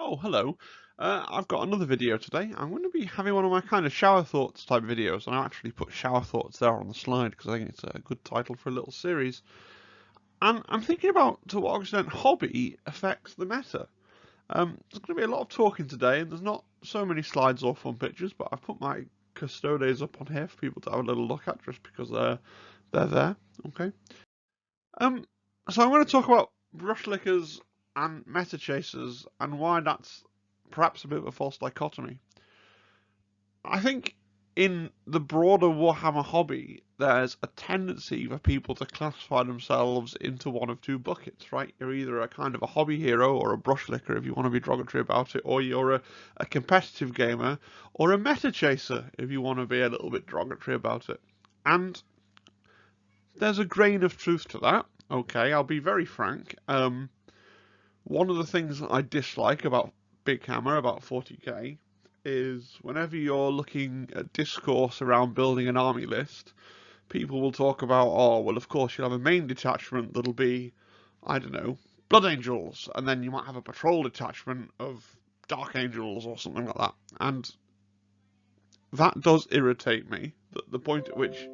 Oh, hello. I've got another video today. I'm going to be having one of my kind of shower thoughts type videos, and I actually put shower thoughts there on the slide because I think it's a good title for a little series. And I'm thinking about to what extent hobby affects the meta. There's going to be a lot of talking today, and there's not so many slides or fun pictures, but I've put my custodes up on here for people to have a little look at just because they're there. Okay. Um, so I'm going to talk about brush lickers and meta chasers and why that's perhaps a bit of a false dichotomy. I think in the broader Warhammer hobby, there's a tendency for people to classify themselves into one of two buckets, right? You're either a kind of a hobby hero or a brush licker if you want to be derogatory about it, or you're a competitive gamer or a meta chaser if you want to be a little bit derogatory about it. And there's a grain of truth to that. Okay, I'll be very frank. One of the things that I dislike about Big Hammer, about 40k, is whenever you're looking at discourse around building an army list, people will talk about, oh, well, of course, you'll have a main detachment that'll be, I don't know, Blood Angels, and then you might have a patrol detachment of Dark Angels or something like that. And that does irritate me, the point at which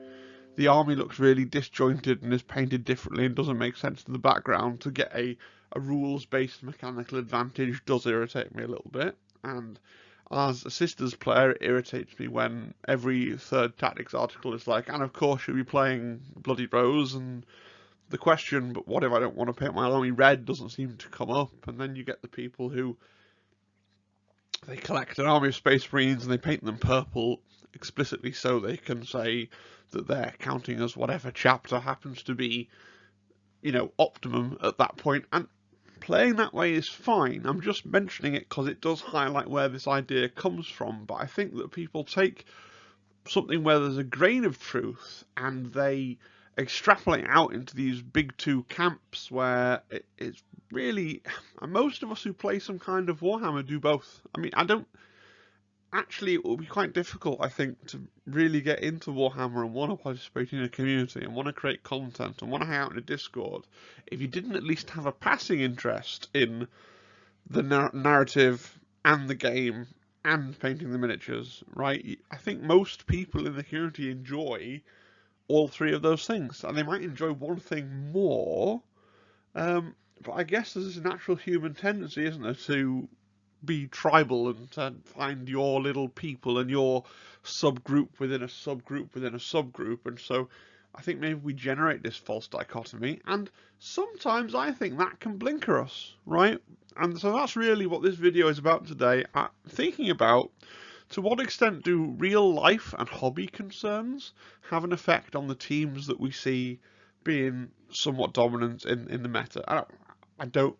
the army looks really disjointed and is painted differently and doesn't make sense in the background to get a rules-based mechanical advantage does irritate me a little bit. And as a Sisters player, it irritates me when every third tactics article is like, and of course you'll be playing Bloody Rose, and the question, but what if I don't want to paint my army red, doesn't seem to come up. And then you get the people who, they collect an army of Space Marines and they paint them purple explicitly so they can say that they're counting as whatever chapter happens to be, you know, optimum at that point. And playing that way is fine. I'm just mentioning it because it does highlight where this idea comes from. But I think that people take something where there's a grain of truth and they extrapolate out into these big two camps where it's really, and most of us who play some kind of Warhammer do both. I mean, I don't actually, it will be quite difficult, I think, to really get into Warhammer and want to participate in a community and want to create content and want to hang out in a Discord if you didn't at least have a passing interest in the narrative and the game and painting the miniatures, right? I think most people in the community enjoy all three of those things, and they might enjoy one thing more, but I guess there's this natural human tendency, isn't there, to be tribal and to find your little people and your subgroup within a subgroup within a subgroup, and so I think maybe we generate this false dichotomy, and sometimes I think that can blinker us, right? And so that's really what this video is about today, thinking about to what extent do real life and hobby concerns have an effect on the teams that we see being somewhat dominant in the meta. I don't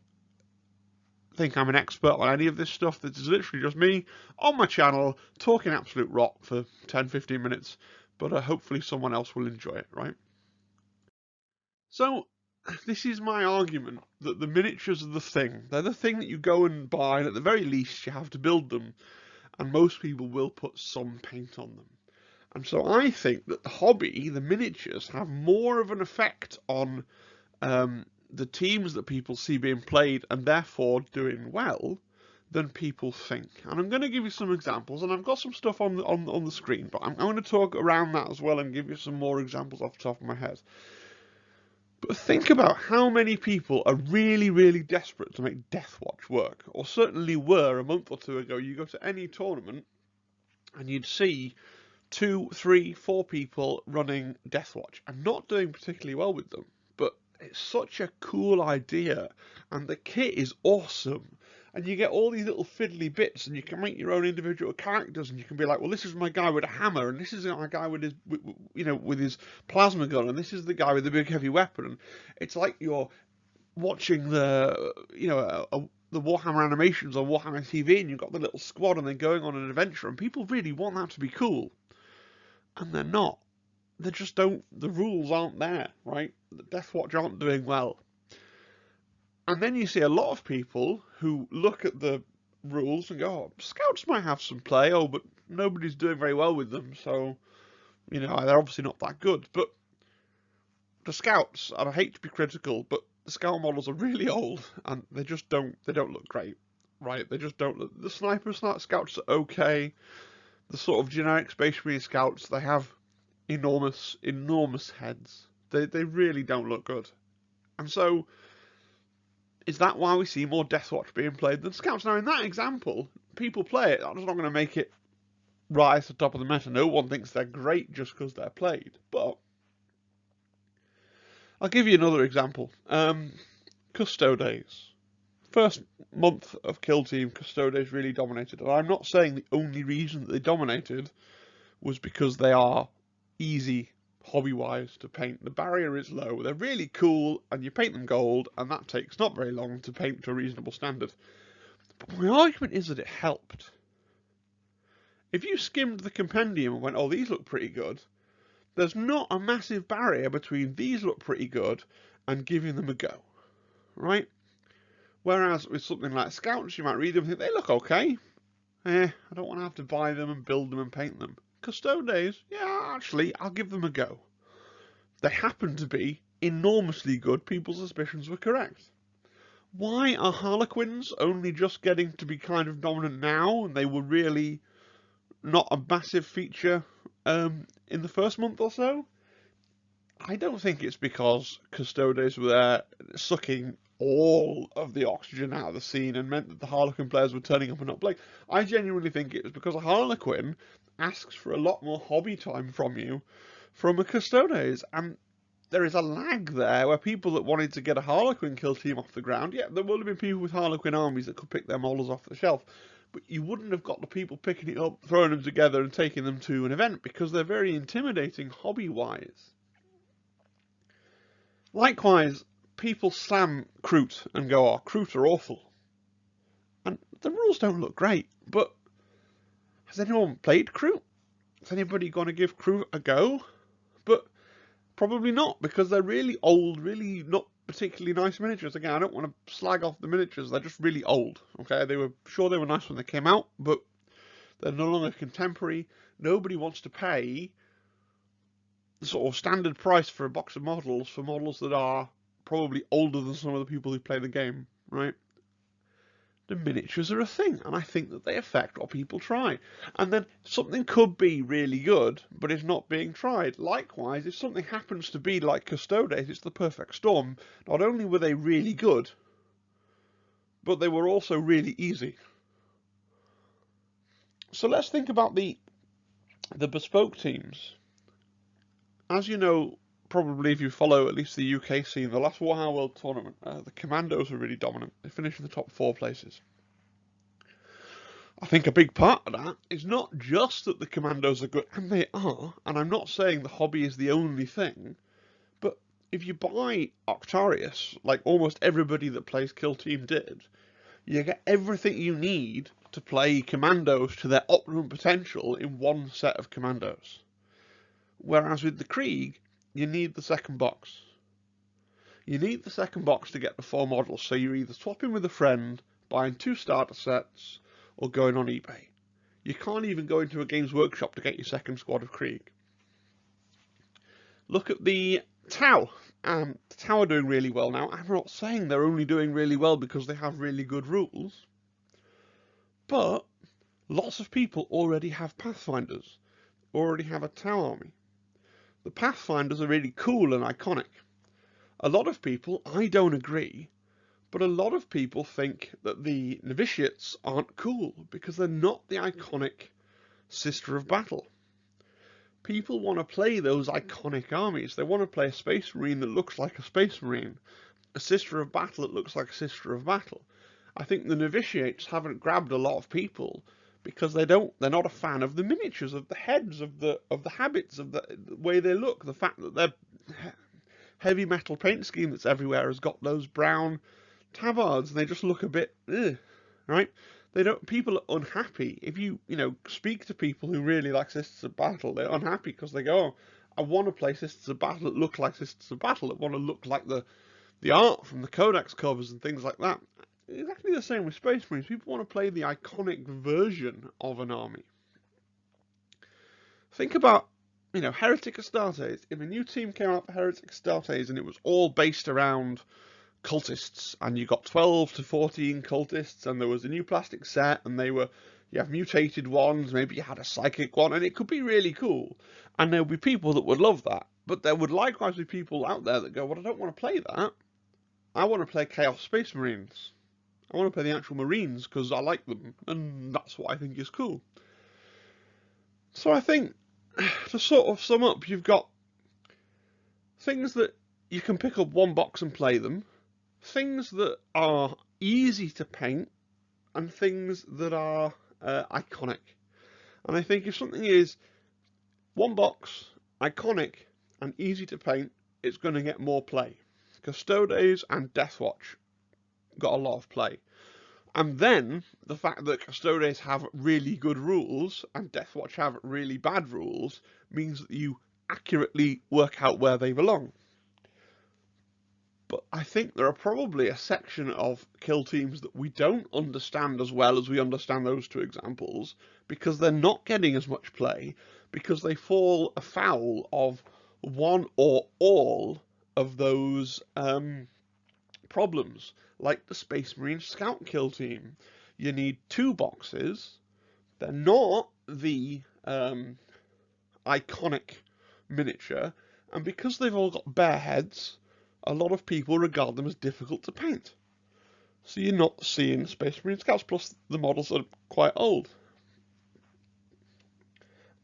think I'm an expert on any of this stuff. This is literally just me on my channel talking absolute rot for 10-15 minutes, but hopefully someone else will enjoy it, right? So this is my argument that the miniatures are the thing. They're the thing that you go and buy, and at the very least you have to build them, and most people will put some paint on them. And so I think that the hobby, the miniatures, have more of an effect on the teams that people see being played and therefore doing well than people think. And I'm going to give you some examples, and I've got some stuff on the screen, but I'm going to talk around that as well and give you some more examples off the top of my head. But think about how many people are really, really desperate to make Deathwatch work, or certainly were a month or two ago. You go to any tournament and you'd see 2, 3, 4 people running Deathwatch and not doing particularly well with them. But it's such a cool idea, and the kit is awesome, and you get all these little fiddly bits, and you can make your own individual characters, and you can be like, well, this is my guy with a hammer, and this is my guy with his, you know, with his plasma gun, and this is the guy with the big heavy weapon. And it's like you're watching the, you know, the Warhammer animations on Warhammer TV, and you've got the little squad, and they're going on an adventure, and people really want that to be cool, and they're not. They just don't, the rules aren't there, right? The Deathwatch aren't doing well. And then you see a lot of people who look at the rules and go, oh, Scouts might have some play, but nobody's doing very well with them, so, you know, they're obviously not that good. But the Scouts, and I hate to be critical, but the Scout models are really old, and they just don't look great. right? They just don't look. The sniper scouts are okay. The sort of generic Space Marine scouts, they have enormous, enormous heads. They really don't look good. And so, is that why we see more Deathwatch being played than scouts? Now, in that example, people play it. That's not going to make it rise to the top of the meta. No one thinks they're great just because they're played. But I'll give you another example. Custodes. First month of Kill Team, Custodes really dominated. And I'm not saying the only reason that they dominated was because they are easy hobby-wise to paint. The barrier is low. They're really cool, and you paint them gold, and that takes not very long to paint to a reasonable standard. But my argument is that it helped. If you skimmed the compendium and went, oh, these look pretty good, there's not a massive barrier between these look pretty good and giving them a go, right? Whereas with something like Scouts, you might read them and think they look okay. I don't want to have to buy them and build them and paint them. Custodes, yeah, actually, I'll give them a go. They happen to be enormously good. People's suspicions were correct. Why are Harlequins only just getting to be kind of dominant now, and they were really not a massive feature in the first month or so? I don't think it's because Custodes were there sucking all of the oxygen out of the scene and meant that the Harlequin players were turning up and not playing. I genuinely think it was because a Harlequin asks for a lot more hobby time from you from a Custodes, and there is a lag there where people that wanted to get a Harlequin kill team off the ground, yeah, there would have been people with Harlequin armies that could pick their models off the shelf, but you wouldn't have got the people picking it up, throwing them together and taking them to an event because they're very intimidating hobby-wise. Likewise, people slam Kroot and go, oh, Kroot are awful. And the rules don't look great, but has anyone played Kroot? Is anybody going to give Kroot a go? But probably not, because they're really old, really not particularly nice miniatures. Again, I don't want to slag off the miniatures, they're just really old. Okay, they were nice when they came out, but they're no longer contemporary. Nobody wants to pay the sort of standard price for a box of models for models that are probably older than some of the people who play the game, right? The miniatures are a thing, and I think that they affect what people try. And then something could be really good, but it's not being tried. Likewise, if something happens to be like Custodes, it's the perfect storm. Not only were they really good, but they were also really easy. So let's think about the bespoke teams. As you know, probably if you follow at least the UK scene, the last Warhammer World Tournament, the Commandos were really dominant. They finished in the top 4 places. I think a big part of that is not just that the Commandos are good, and they are, and I'm not saying the hobby is the only thing, but if you buy Octarius, like almost everybody that plays Kill Team did, you get everything you need to play Commandos to their optimum potential in one set of Commandos. Whereas with the Krieg, you need the second box. You need the second box to get the 4 models, so you're either swapping with a friend, buying 2 starter sets, or going on eBay. You can't even go into a Games Workshop to get your second squad of Krieg. Look at the Tau. The Tau are doing really well now. I'm not saying they're only doing really well because they have really good rules, but lots of people already have Pathfinders, already have a Tau army. The Pathfinders are really cool and iconic. A lot of people, I don't agree, but a lot of people think that the Novitiates aren't cool because they're not the iconic Sister of Battle. People want to play those iconic armies. They want to play a Space Marine that looks like a Space Marine, a Sister of Battle that looks like a Sister of Battle. I think the Novitiates haven't grabbed a lot of people because they're not a fan of the miniatures, of the heads, of the habits, of the way they look, the fact that their heavy metal paint scheme that's everywhere has got those brown tabards and they just look a bit right? People are unhappy. If you speak to people who really like Sisters of Battle, they're unhappy because they go, oh, I want to play Sisters of Battle that look like Sisters of Battle, that want to look like the art from the Codex covers and things like that. Exactly the same with Space Marines. People want to play the iconic version of an army. Think about, Heretic Astartes. If a new team came out for Heretic Astartes and it was all based around cultists, and you got 12 to 14 cultists, and there was a new plastic set, and you have mutated ones, maybe you had a psychic one, and it could be really cool. And there would be people that would love that, but there would likewise be people out there that go, well, I don't want to play that. I want to play Chaos Space Marines. I want to play the actual Marines because I like them, and that's what I think is cool. So I think, to sort of sum up, you've got things that you can pick up one box and play them, things that are easy to paint, and things that are iconic. And I think if something is one box, iconic, and easy to paint, it's going to get more play. Custodes and Deathwatch got a lot of play. And then the fact that Custodes have really good rules and Deathwatch have really bad rules means that you accurately work out where they belong. But I think there are probably a section of kill teams that we don't understand as well as we understand those two examples, because they're not getting as much play, because they fall afoul of one or all of those problems, like the Space Marine Scout kill team. You need 2 boxes. They're not the iconic miniature, and because they've all got bare heads, a lot of people regard them as difficult to paint. So you're not seeing Space Marine Scouts, plus the models are quite old.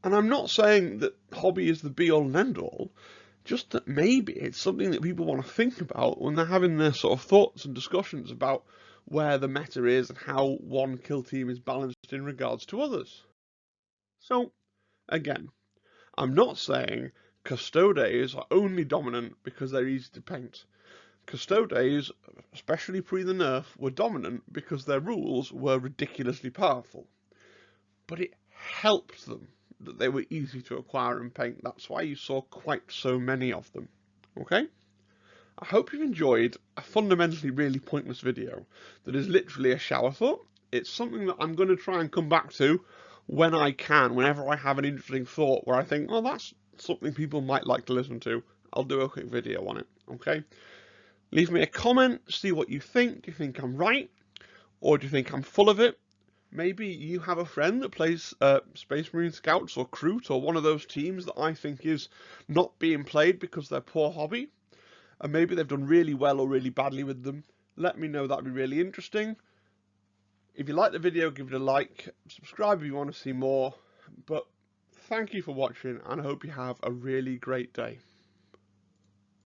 And I'm not saying that hobby is the be-all and end-all, just that maybe it's something that people want to think about when they're having their sort of thoughts and discussions about where the meta is and how one kill team is balanced in regards to others. So, again, I'm not saying Custodes are only dominant because they're easy to paint. Custodes, especially pre the nerf, were dominant because their rules were ridiculously powerful. But it helped them that they were easy to acquire and paint. That's why you saw quite so many of them. Okay? I hope you've enjoyed a fundamentally really pointless video that is literally a shower thought. It's something that I'm going to try and come back to when I can, whenever I have an interesting thought where I think, oh, that's something people might like to listen to. I'll do a quick video on it. Okay? Leave me a comment, see what you think. Do you think I'm right? Or do you think I'm full of it? Maybe you have a friend that plays Space Marine Scouts or Kroot or one of those teams that I think is not being played because they're poor hobby. And maybe they've done really well or really badly with them. Let me know, that'd be really interesting. If you like the video, give it a like. Subscribe if you want to see more. But thank you for watching, and I hope you have a really great day.